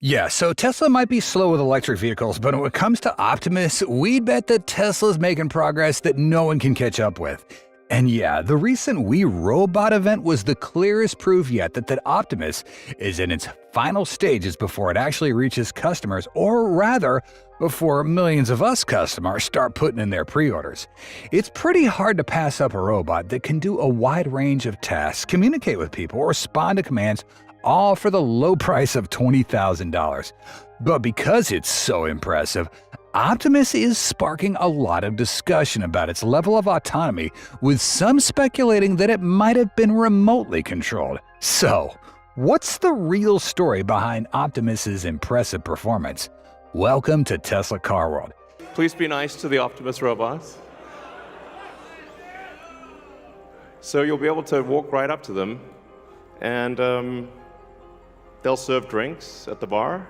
Yeah, so Tesla might be slow with electric vehicles, but when it comes to Optimus, we'd bet that Tesla's making progress that no one can catch up with. And yeah, the recent We Robot event was the clearest proof yet that Optimus is in its final stages before it actually reaches customers, or rather, before millions of us customers start putting in their pre-orders. It's pretty hard to pass up a robot that can do a wide range of tasks, communicate with people, or respond to commands, all for the low price of $20,000. But because it's so impressive, Optimus is sparking a lot of discussion about its level of autonomy, with some speculating that it might have been remotely controlled. So, what's the real story behind Optimus's impressive performance? Welcome to Tesla Car World. Please be nice to the Optimus robots. So you'll be able to walk right up to them, and they'll serve drinks at the bar.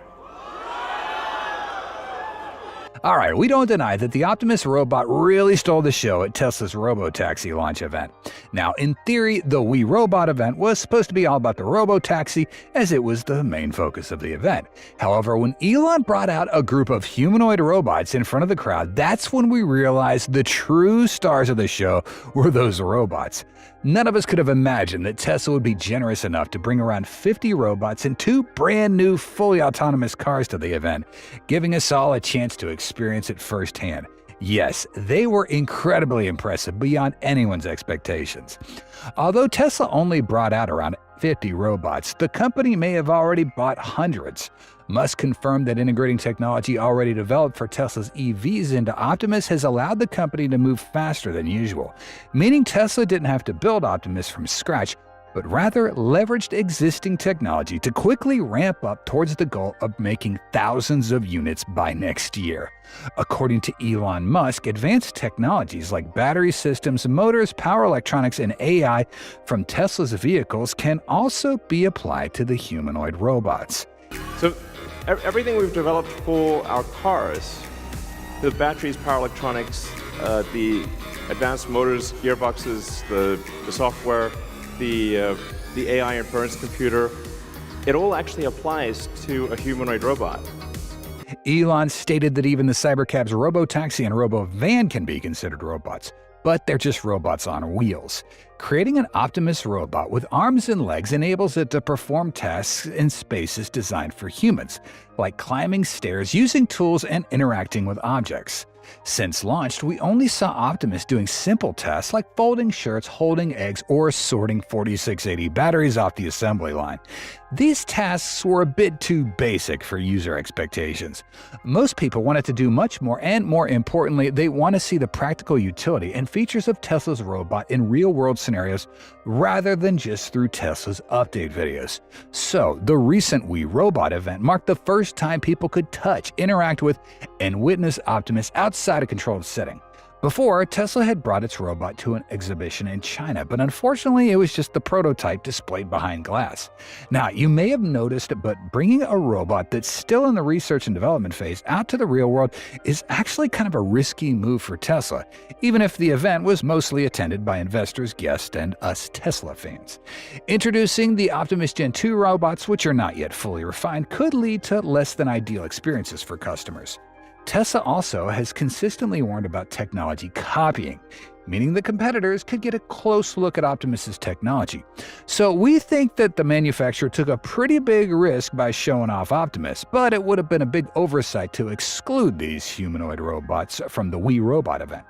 All right, we don't deny that the Optimus robot really stole the show at Tesla's Robotaxi launch event. Now, in theory, the We Robot event was supposed to be all about the Robotaxi, as it was the main focus of the event. However, when Elon brought out a group of humanoid robots in front of the crowd, that's when we realized the true stars of the show were those robots. None of us could have imagined that Tesla would be generous enough to bring around 50 robots and 2 brand new fully autonomous cars to the event, giving us all a chance to experience it firsthand. Yes, they were incredibly impressive beyond anyone's expectations. Although Tesla only brought out around 50 robots, the company may have already bought hundreds. Musk confirmed that integrating technology already developed for Tesla's EVs into Optimus has allowed the company to move faster than usual, meaning Tesla didn't have to build Optimus from scratch, but rather leveraged existing technology to quickly ramp up towards the goal of making thousands of units by next year. According to Elon Musk, advanced technologies like battery systems, motors, power electronics, and AI from Tesla's vehicles can also be applied to the humanoid robots. So everything we've developed for our cars, the batteries, power electronics, the advanced motors, gearboxes, the software, the AI inference computer, it all actually applies to a humanoid robot. Elon stated that even the Cybercab's Robotaxi and Robovan can be considered robots, but they're just robots on wheels. Creating an Optimus robot with arms and legs enables it to perform tasks in spaces designed for humans, like climbing stairs, using tools, and interacting with objects. Since launched, we only saw Optimus doing simple tasks like folding shirts, holding eggs, or sorting 4680 batteries off the assembly line. These tasks were a bit too basic for user expectations. Most people want it to do much more, and more importantly, they want to see the practical utility and features of Tesla's robot in real-world scenarios rather than just through Tesla's update videos. So, the recent We Robot event marked the first time people could touch, interact with, and witness Optimus outside a controlled setting. Before, Tesla had brought its robot to an exhibition in China, but unfortunately it was just the prototype displayed behind glass. Now, you may have noticed, but bringing a robot that's still in the research and development phase out to the real world is actually kind of a risky move for Tesla, even if the event was mostly attended by investors, guests, and us Tesla fans. Introducing the Optimus Gen 2 robots, which are not yet fully refined, could lead to less than ideal experiences for customers. Tesla also has consistently warned about technology copying, meaning the competitors could get a close look at Optimus's technology. So we think that the manufacturer took a pretty big risk by showing off Optimus, but it would have been a big oversight to exclude these humanoid robots from the We Robot event.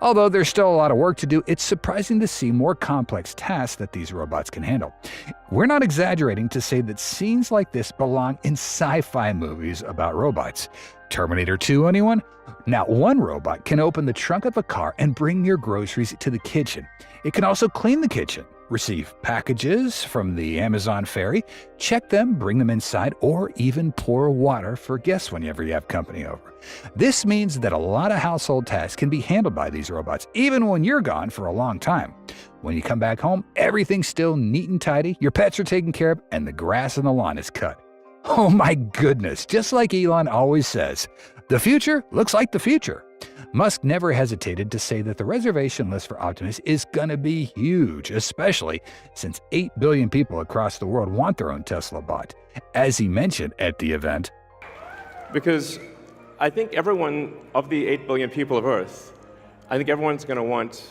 Although there's still a lot of work to do, it's surprising to see more complex tasks that these robots can handle. We're not exaggerating to say that scenes like this belong in sci-fi movies about robots. Terminator 2, anyone? Now, one robot can open the trunk of a car and bring your groceries to the kitchen. It can also clean the kitchen, receive packages from the Amazon ferry, check them, bring them inside, or even pour water for guests whenever you have company over. This means that a lot of household tasks can be handled by these robots, even when you're gone for a long time. When you come back home, everything's still neat and tidy, your pets are taken care of, and the grass on the lawn is cut. Oh my goodness, just like Elon always says, the future looks like the future. Musk never hesitated to say that the reservation list for Optimus is going to be huge, especially since 8 billion people across the world want their own Tesla bot, as he mentioned at the event. Because I think everyone, of the 8 billion people of Earth, I think everyone's going to want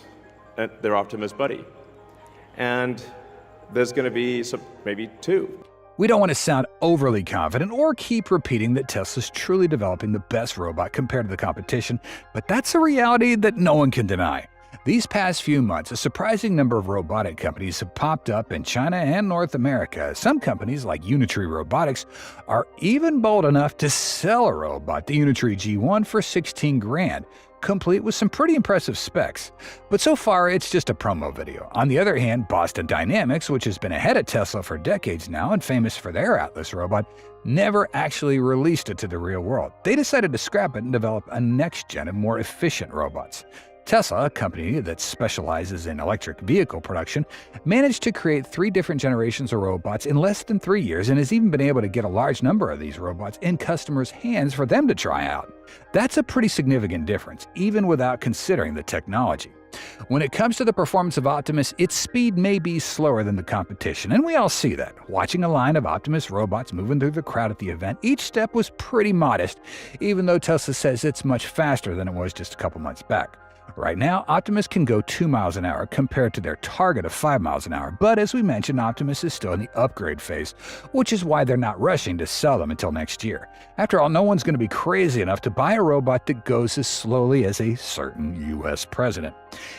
their Optimus buddy. And there's going to be maybe 2. We don't want to sound overly confident or keep repeating that Tesla's truly developing the best robot compared to the competition, but that's a reality that no one can deny. These past few months, a surprising number of robotic companies have popped up in China and North America. Some companies, like Unitree Robotics, are even bold enough to sell a robot, the Unitree G1, for $16,000. Complete with some pretty impressive specs. But so far, it's just a promo video. On the other hand, Boston Dynamics, which has been ahead of Tesla for decades now and famous for their Atlas robot, never actually released it to the real world. They decided to scrap it and develop a next-gen and more efficient robots. Tesla, a company that specializes in electric vehicle production, managed to create 3 different generations of robots in less than 3 years and has even been able to get a large number of these robots in customers' hands for them to try out. That's a pretty significant difference, even without considering the technology. When it comes to the performance of Optimus, its speed may be slower than the competition, and we all see that. Watching a line of Optimus robots moving through the crowd at the event, each step was pretty modest, even though Tesla says it's much faster than it was just a couple months back. Right now, Optimus can go 2 miles an hour compared to their target of 5 miles an hour, but as we mentioned, Optimus is still in the upgrade phase, which is why they're not rushing to sell them until next year. After all, no one's going to be crazy enough to buy a robot that goes as slowly as a certain U.S. president.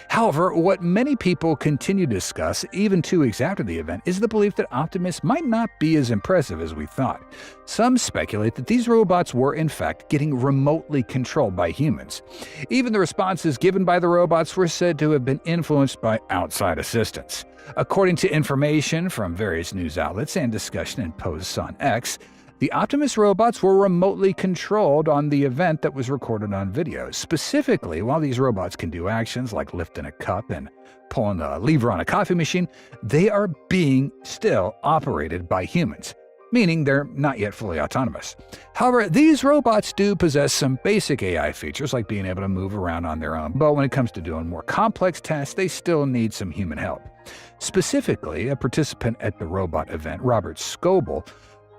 However, what many people continue to discuss, even 2 weeks after the event, is the belief that Optimus might not be as impressive as we thought. Some speculate that these robots were, in fact, getting remotely controlled by humans. Even the responses given by the robots were said to have been influenced by outside assistance. According to information from various news outlets and discussion in posts on X, the Optimus robots were remotely controlled on the event that was recorded on video. Specifically, while these robots can do actions like lifting a cup and pulling a lever on a coffee machine, they are being still operated by humans, meaning they're not yet fully autonomous. However, these robots do possess some basic AI features like being able to move around on their own, but when it comes to doing more complex tasks, they still need some human help. Specifically, a participant at the robot event, Robert Scoble,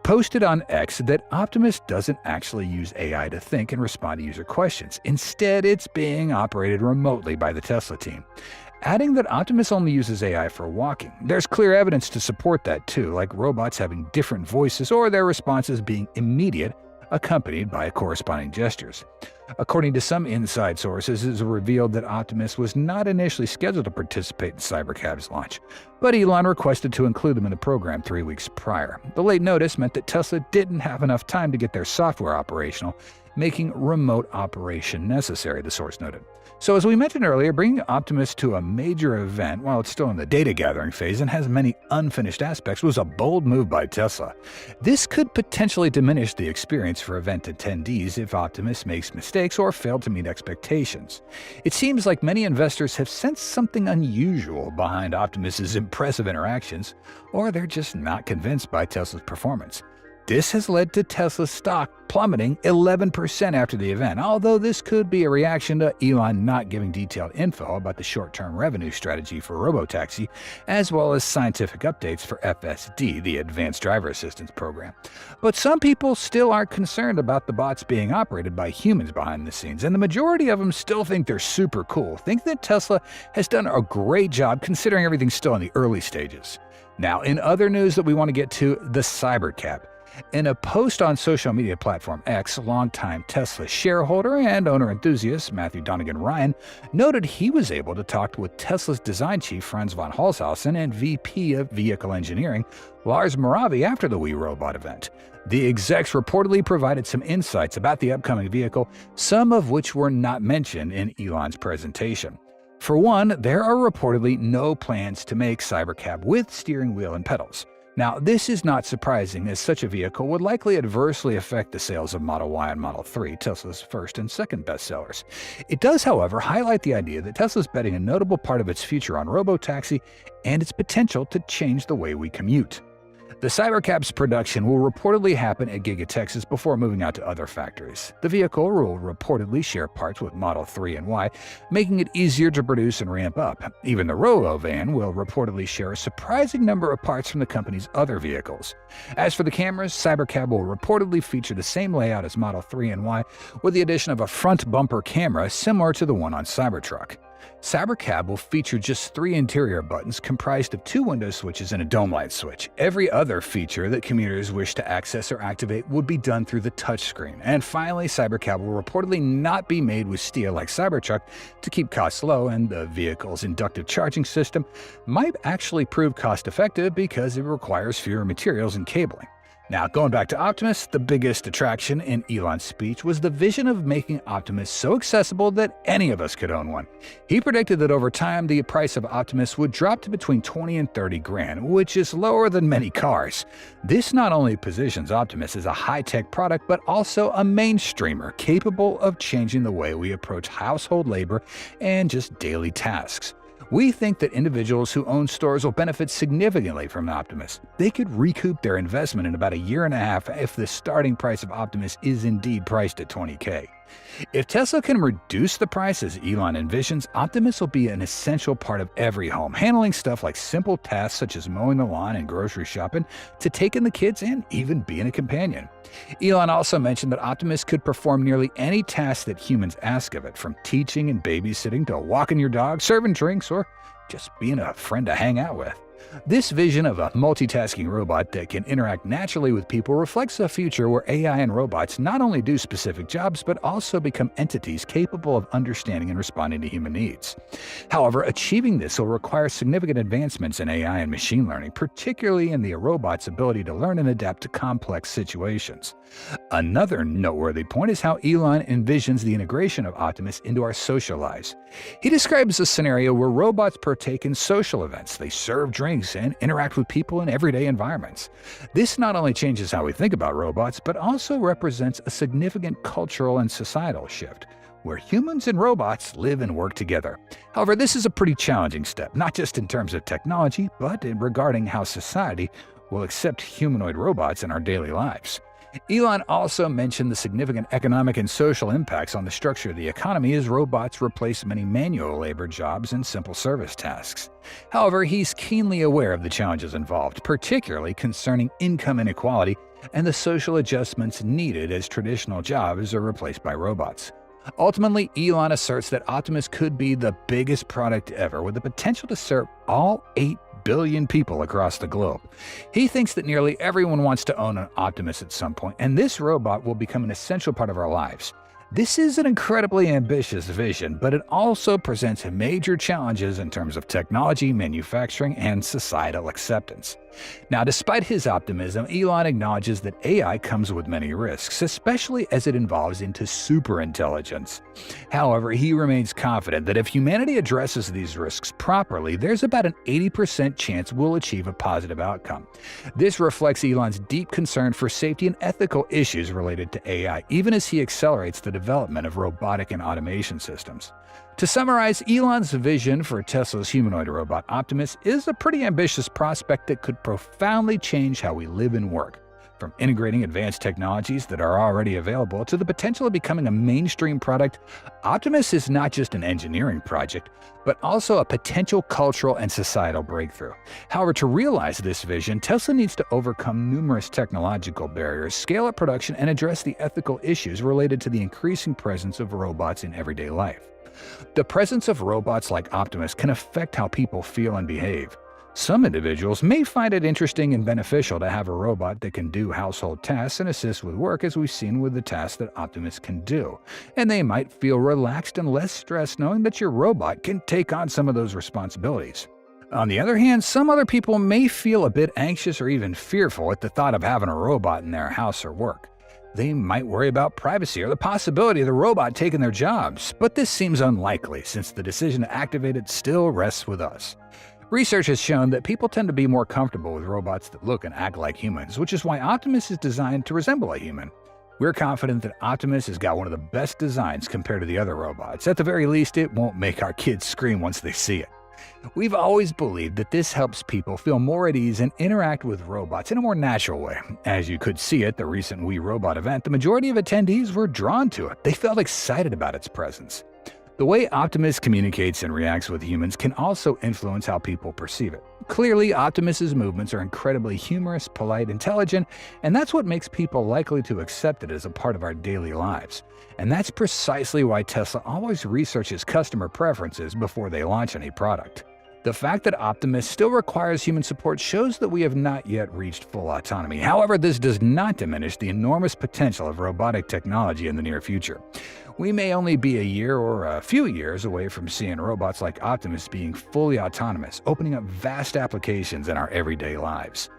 posted on X that Optimus doesn't actually use AI to think and respond to user questions. Instead, it's being operated remotely by the Tesla team, adding that Optimus only uses AI for walking. There's clear evidence to support that too, like robots having different voices or their responses being immediate, accompanied by corresponding gestures. According to some inside sources, it was revealed that Optimus was not initially scheduled to participate in Cybercab's launch, but Elon requested to include them in the program 3 weeks prior. The late notice meant that Tesla didn't have enough time to get their software operational, making remote operation necessary, the source noted. So as we mentioned earlier, bringing Optimus to a major event while it's still in the data gathering phase and has many unfinished aspects was a bold move by Tesla. This could potentially diminish the experience for event attendees if Optimus makes mistakes or failed to meet expectations. It seems like many investors have sensed something unusual behind Optimus's impressive interactions, or they're just not convinced by Tesla's performance. This has led to Tesla's stock plummeting 11% after the event, although this could be a reaction to Elon not giving detailed info about the short-term revenue strategy for robotaxi, as well as scientific updates for FSD, the Advanced Driver Assistance Program. But some people still aren't concerned about the bots being operated by humans behind the scenes, and the majority of them still think they're super cool, think that Tesla has done a great job considering everything's still in the early stages. Now, in other news that we want to get to, the Cybercab. In a post on social media platform X, longtime Tesla shareholder and owner enthusiast Matthew Donegan Ryan noted he was able to talk with Tesla's design chief Franz von Holzhausen and VP of Vehicle Engineering Lars Moravi after the We Robot event. The execs reportedly provided some insights about the upcoming vehicle, some of which were not mentioned in Elon's presentation. For one, there are reportedly no plans to make Cybercab with steering wheel and pedals. Now, this is not surprising, as such a vehicle would likely adversely affect the sales of Model Y and Model 3, Tesla's first and second bestsellers. It does, however, highlight the idea that Tesla's betting a notable part of its future on robotaxi and its potential to change the way we commute. The Cybercab's production will reportedly happen at Giga Texas before moving out to other factories. The vehicle will reportedly share parts with Model 3 and Y, making it easier to produce and ramp up. Even the Robo-van will reportedly share a surprising number of parts from the company's other vehicles. As for the cameras, Cybercab will reportedly feature the same layout as Model 3 and Y, with the addition of a front bumper camera similar to the one on Cybertruck. Cybercab will feature just 3 interior buttons comprised of 2 window switches and a dome light switch. Every other feature that commuters wish to access or activate would be done through the touchscreen. And finally, Cybercab will reportedly not be made with steel like Cybertruck to keep costs low, and the vehicle's inductive charging system might actually prove cost-effective because it requires fewer materials and cabling. Now, going back to Optimus, the biggest attraction in Elon's speech was the vision of making Optimus so accessible that any of us could own one. He predicted that over time, the price of Optimus would drop to between 20 and 30 grand, which is lower than many cars. This not only positions Optimus as a high-tech product, but also a mainstreamer capable of changing the way we approach household labor and just daily tasks. We think that individuals who own stores will benefit significantly from Optimus. They could recoup their investment in about a year and a half if the starting price of Optimus is indeed priced at $20K. If Tesla can reduce the price as Elon envisions, Optimus will be an essential part of every home, handling stuff like simple tasks such as mowing the lawn and grocery shopping, to taking the kids and even being a companion. Elon also mentioned that Optimus could perform nearly any task that humans ask of it, from teaching and babysitting to walking your dog, serving drinks, or just being a friend to hang out with. This vision of a multitasking robot that can interact naturally with people reflects a future where AI and robots not only do specific jobs, but also become entities capable of understanding and responding to human needs. However, achieving this will require significant advancements in AI and machine learning, particularly in the robot's ability to learn and adapt to complex situations. Another noteworthy point is how Elon envisions the integration of Optimus into our social lives. He describes a scenario where robots partake in social events. They serve drinks and interact with people in everyday environments. This not only changes how we think about robots, but also represents a significant cultural and societal shift, where humans and robots live and work together. However, this is a pretty challenging step, not just in terms of technology, but regarding how society will accept humanoid robots in our daily lives. Elon also mentioned the significant economic and social impacts on the structure of the economy as robots replace many manual labor jobs and simple service tasks. However, he's keenly aware of the challenges involved, particularly concerning income inequality and the social adjustments needed as traditional jobs are replaced by robots. Ultimately, Elon asserts that Optimus could be the biggest product ever, with the potential to serve all 8 billion people across the globe. He thinks that nearly everyone wants to own an Optimus at some point, and this robot will become an essential part of our lives. This is an incredibly ambitious vision, but it also presents major challenges in terms of technology, manufacturing, and societal acceptance. Now, despite his optimism, Elon acknowledges that AI comes with many risks, especially as it evolves into superintelligence. However, he remains confident that if humanity addresses these risks properly, there's about an 80% chance we'll achieve a positive outcome. This reflects Elon's deep concern for safety and ethical issues related to AI, even as he accelerates the development of robotic and automation systems. To summarize, Elon's vision for Tesla's humanoid robot Optimus is a pretty ambitious prospect that could profoundly change how we live and work. From integrating advanced technologies that are already available to the potential of becoming a mainstream product, Optimus is not just an engineering project, but also a potential cultural and societal breakthrough. However, to realize this vision, Tesla needs to overcome numerous technological barriers, scale up production, and address the ethical issues related to the increasing presence of robots in everyday life. The presence of robots like Optimus can affect how people feel and behave. Some individuals may find it interesting and beneficial to have a robot that can do household tasks and assist with work, as we've seen with the tasks that Optimus can do. And they might feel relaxed and less stressed knowing that your robot can take on some of those responsibilities. On the other hand, some other people may feel a bit anxious or even fearful at the thought of having a robot in their house or work. They might worry about privacy or the possibility of the robot taking their jobs, but this seems unlikely since the decision to activate it still rests with us. Research has shown that people tend to be more comfortable with robots that look and act like humans, which is why Optimus is designed to resemble a human. We're confident that Optimus has got one of the best designs compared to the other robots. At the very least, it won't make our kids scream once they see it. We've always believed that this helps people feel more at ease and interact with robots in a more natural way. As you could see at the recent We Robot event, the majority of attendees were drawn to it. They felt excited about its presence. The way Optimus communicates and reacts with humans can also influence how people perceive it. Clearly, Optimus's movements are incredibly humorous, polite, intelligent, and that's what makes people likely to accept it as a part of our daily lives. And that's precisely why Tesla always researches customer preferences before they launch any product. The fact that Optimus still requires human support shows that we have not yet reached full autonomy. However, this does not diminish the enormous potential of robotic technology in the near future. We may only be a year or a few years away from seeing robots like Optimus being fully autonomous, opening up vast applications in our everyday lives.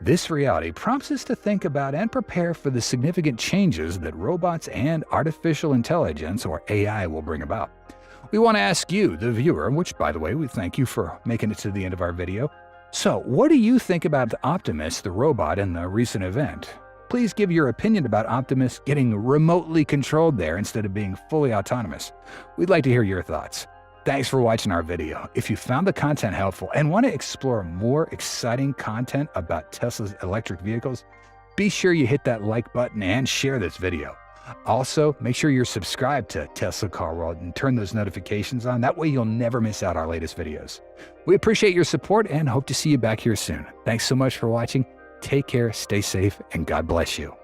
This reality prompts us to think about and prepare for the significant changes that robots and artificial intelligence, or AI, will bring about. We want to ask you, the viewer, which, by the way, we thank you for making it to the end of our video. So, what do you think about Optimus, the robot, in the recent event? Please give your opinion about Optimus getting remotely controlled there instead of being fully autonomous. We'd like to hear your thoughts. Thanks for watching our video. If you found the content helpful and want to explore more exciting content about Tesla's electric vehicles, be sure you hit that like button and share this video. Also, make sure you're subscribed to Tesla Car World and turn those notifications on. That way you'll never miss out our latest videos. We appreciate your support and hope to see you back here soon. Thanks so much for watching. Take care, stay safe, and God bless you.